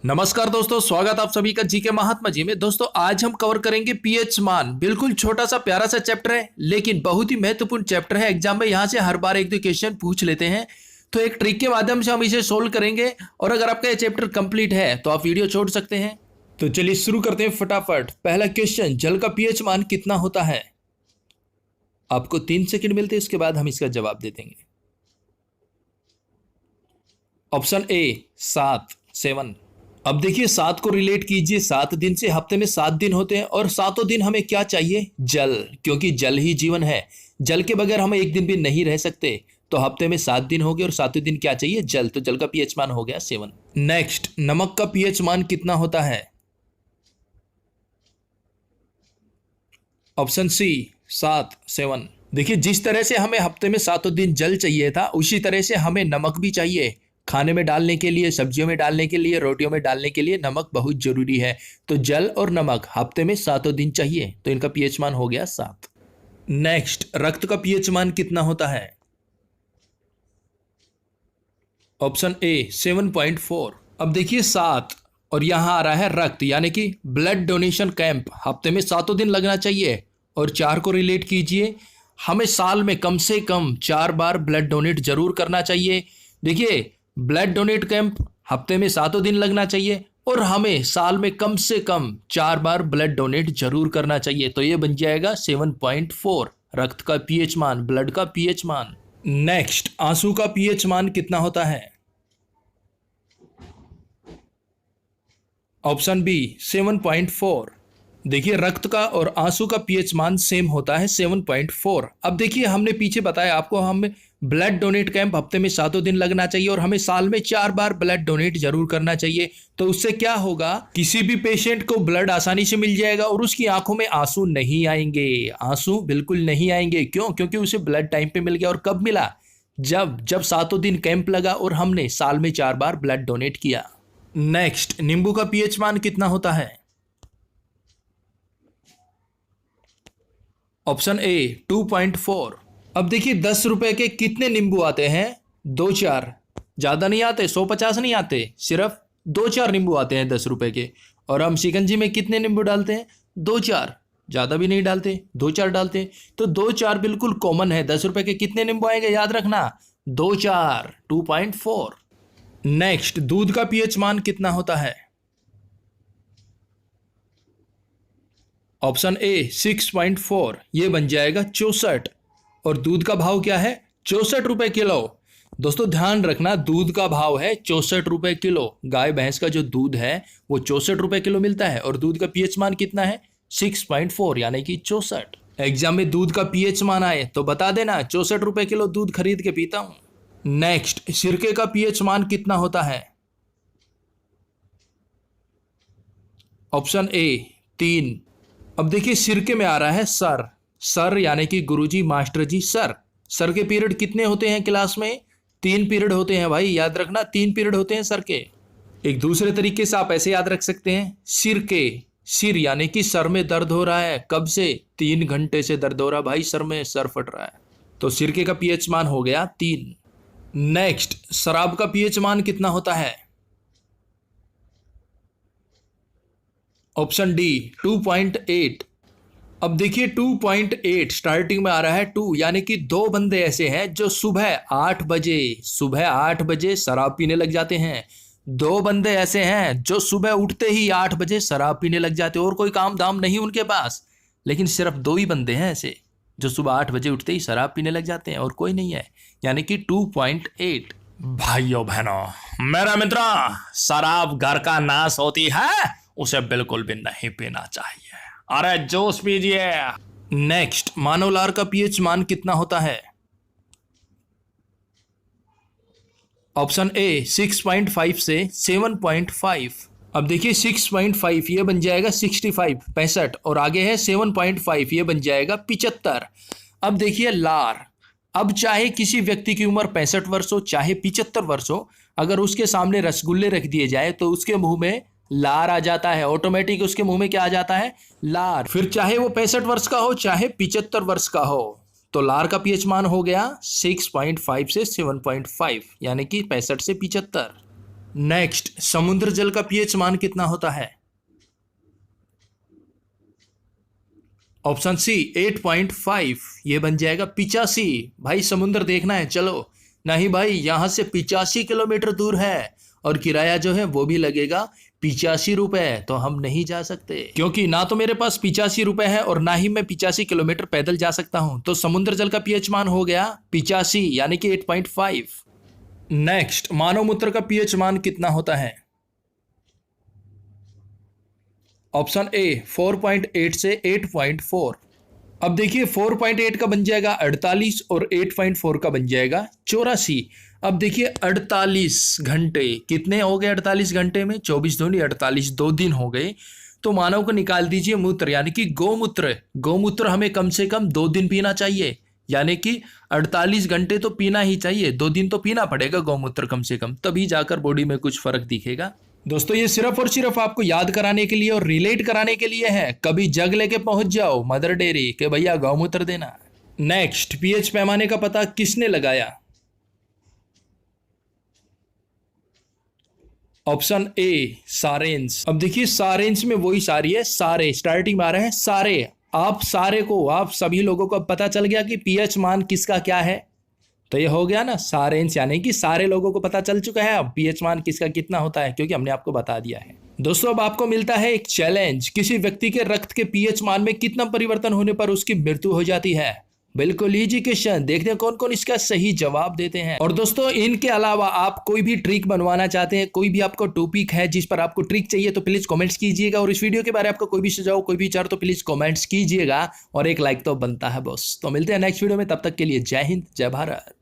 नमस्कार दोस्तों, स्वागत आप सभी का जीके महात्मा जी में। दोस्तों आज हम कवर करेंगे पीएच मान। बिल्कुल छोटा सा प्यारा सा चैप्टर है, लेकिन बहुत ही महत्वपूर्ण चैप्टर है। एग्जाम में यहाँ से हर बार एक दो क्वेश्चन पूछ लेते हैं, तो एक ट्रिक के माध्यम से हम इसे सोल्व करेंगे। और अगर आपका ये चैप्टर कंप्लीट है तो आप वीडियो छोड़ सकते हैं। तो चलिए शुरू करते हैं फटाफट। पहला क्वेश्चन, जल का पीएच मान कितना होता है? आपको 3 सेकंड मिलते हैं, इसके बाद हम इसका जवाब दे देंगे। Option A 7। अब देखिए 7 को रिलेट कीजिए 7 दिन से। हफ्ते में 7 दिन होते हैं और 7 दिन हमें क्या चाहिए? जल, क्योंकि जल ही जीवन है। जल के बगैर हम एक दिन भी नहीं रह सकते। तो हफ्ते में 7 दिन हो गए और 7 दिन क्या चाहिए? जल। तो जल का पीएच मान हो गया 7। नेक्स्ट, नमक का पीएच मान कितना होता है? Option C 7। देखिए जिस तरह से हमें हफ्ते में 7 दिन जल चाहिए था, उसी तरह से हमें नमक भी चाहिए। खाने में डालने के लिए, सब्जियों में डालने के लिए, रोटियों में डालने के लिए नमक बहुत जरूरी है। तो जल और नमक हफ्ते में 7 दिन चाहिए, तो इनका पीएच मान हो गया 7। नेक्स्ट, रक्त का पीएच मान कितना होता है? Option A 7.4। अब देखिए 7 और यहां आ रहा है रक्त, यानी कि ब्लड डोनेशन कैंप। हफ्ते में 7 दिन लगना चाहिए। और 4 को रिलेट कीजिए, हमें साल में कम से कम 4 बार ब्लड डोनेट जरूर करना चाहिए। देखिए ब्लड डोनेट कैंप हफ्ते में 7 दिन लगना चाहिए और हमें साल में कम से कम 4 बार ब्लड डोनेट जरूर करना चाहिए। तो ये बन जाएगा 7.4 रक्त का पीएच मान, ब्लड का पीएच मान। नेक्स्ट, आंसू का पीएच मान कितना होता है? Option B 7.4। देखिए रक्त का और आंसू का पीएच मान सेम होता है 7.4। अब देखिए हमने पीछे बताया आपको, हमें ब्लड डोनेट कैंप हफ्ते में 7 दिन लगना चाहिए और हमें साल में 4 बार ब्लड डोनेट जरूर करना चाहिए। तो उससे क्या होगा, किसी भी पेशेंट को ब्लड आसानी से मिल जाएगा और उसकी आंखों में आंसू नहीं आएंगे। आंसू बिल्कुल नहीं आएंगे। क्यों? क्योंकि उसे ब्लड टाइम पे मिल गया। और कब मिला? जब 7 दिन कैंप लगा और हमने साल में 4 बार ब्लड डोनेट किया। नेक्स्ट, नींबू का पीएच मान कितना होता है? Option A 2.4। अब देखिए 10 रुपए के कितने नींबू आते हैं? 2-4। ज्यादा नहीं आते, 150 नहीं आते, सिर्फ 2-4 नींबू आते हैं 10 रुपए के। और हम शिकंजी में कितने नींबू डालते हैं? 2-4। ज्यादा भी नहीं डालते, 2-4 डालते हैं। तो 2-4 बिल्कुल कॉमन है। 10 रुपए के कितने नींबू आएंगे? याद रखना, 2-4, 2.4। नेक्स्ट, दूध का पीएच मान कितना होता है? ऑप्शन ए 6.4, ये बन जाएगा 64। और दूध का भाव क्या है? 64 रुपए किलो। दोस्तों ध्यान रखना, दूध का भाव है 64 रुपए किलो। गाय भैंस का जो दूध है वो 64 रुपए किलो मिलता है। और दूध का पीएच मान कितना है? 6.4, यानी कि 64। एग्जाम में दूध का पीएच मान आए तो बता देना, 64 रुपए किलो दूध खरीद के पीता हूं। नेक्स्ट, सिरके का पीएच मान कितना होता है? Option A 3। अब देखिए सिरके में आ रहा है सर, यानी कि गुरुजी, मास्टर जी, सर के पीरियड कितने होते हैं क्लास में? 3 पीरियड होते हैं भाई, याद रखना, 3 पीरियड होते हैं सर के। एक दूसरे तरीके से आप ऐसे याद रख सकते हैं, सिर यानी कि सर में दर्द हो रहा है। कब से? 3 घंटे से दर्द हो रहा भाई, सर में सर फट रहा है। तो सिरके का पीएच मान हो गया 3। नेक्स्ट, शराब का पीएच मान कितना होता है? Option D 2.8। अब देखिए 2.8 स्टार्टिंग में आ रहा है 2, यानी कि 2 बंदे ऐसे हैं जो सुबह 8 बजे शराब पीने लग जाते हैं। 2 बंदे ऐसे हैं जो सुबह उठते ही 8 बजे शराब पीने लग जाते हैं और कोई काम धाम नहीं उनके पास। लेकिन सिर्फ 2 ही बंदे हैं ऐसे जो सुबह 8 बजे उठते ही शराब पीने लग जाते हैं और कोई नहीं है, यानी कि 2.8। भाइयों बहनों, मेरा मित्र, शराब घर का नाश होती है, उसे बिल्कुल भी नहीं पीना चाहिए। अरे जूस पीजिए। नेक्स्ट, मानव लार का पीएच मान कितना होता है? ऑप्शन ए 6.5 से 7.5। अब देखिए 6.5 ये बन जाएगा 65 और आगे है 7.5, ये बन जाएगा 75। अब देखिए लार, अब चाहे किसी व्यक्ति की उम्र 65 वर्ष हो चाहे 75 वर्ष हो, अगर उसके सामने रसगुल्ले रख दिए जाए तो उसके मुंह में लार आ जाता है। ऑटोमेटिक उसके मुंह में क्या आ जाता है? लार। फिर चाहे वो 65 वर्ष का हो चाहे 75 वर्ष का हो। तो लार का पीएच मान हो गया 6.5 से 7.5, यानी कि 65 से 75। नेक्स्ट, समुद्र जल का पीएच मान कितना होता है? ऑप्शन सी 8.5, ये बन जाएगा 85। भाई समुद्र देखना है चलो। नहीं भाई, यहां से 85 किलोमीटर दूर है और किराया जो है वो भी लगेगा 85 रुपए, तो हम नहीं जा सकते क्योंकि ना तो मेरे पास 85 रुपए है और ना ही मैं 85 किलोमीटर पैदल जा सकता हूं। तो समुद्र जल का पीएच मान हो गया 85 यानी कि 8.5। नेक्स्ट, मानव मूत्र का पीएच मान कितना होता है? ऑप्शन ए 4.8 से 8.4। अब देखिए 4.8 का बन जाएगा 48 और 8.4 का बन जाएगा 84। अब देखिए 48 घंटे कितने हो गए? 48 घंटे में 24 दूनी 48, 2 दिन हो गए। तो मानव को निकाल दीजिए मूत्र यानी कि गोमूत्र। गोमूत्र हमें कम से कम 2 दिन पीना चाहिए, यानी कि 48 घंटे तो पीना ही चाहिए, 2 दिन तो पीना पड़ेगा गोमूत्र कम से कम, तभी जाकर बॉडी में कुछ फर्क दिखेगा। दोस्तों ये सिर्फ और सिर्फ आपको याद कराने के लिए और रिलेट कराने के लिए है। कभी जग लेके पहुंच जाओ मदर डेयरी के भैया गौमूत्र देना। नेक्स्ट, पीएच पैमाने का पता किसने लगाया? ऑप्शन ए सारेंस। अब देखिए सारेंस में वही सारी है, सारे स्टार्टिंग में आ रहे हैं सारे। आप सारे को, आप सभी लोगों को पता चल गया कि पीएच मान किसका क्या है। तो ये हो गया ना सारेंस, यानी कि सारे लोगों को पता चल चुका है अब पीएच मान किसका कितना होता है, क्योंकि हमने आपको बता दिया है। दोस्तों अब आपको मिलता है एक चैलेंज, किसी व्यक्ति के रक्त के पीएच मान में कितना परिवर्तन होने पर उसकी मृत्यु हो जाती है। बिल्कुल इजी क्वेश्चन, देखते हैं कौन कौन इसका सही जवाब देते हैं। और दोस्तों इनके अलावा आप कोई भी ट्रिक बनवाना चाहते हैं, कोई भी आपको टॉपिक है जिस पर आपको ट्रिक चाहिए तो प्लीज कमेंट्स कीजिएगा। और इस वीडियो के बारे में आपको कोई भी सुझाव, कोई भी विचार तो प्लीज कमेंट्स कीजिएगा और एक लाइक तो बनता है बॉस। तो मिलते हैं नेक्स्ट वीडियो में, तब तक के लिए जय हिंद जय भारत।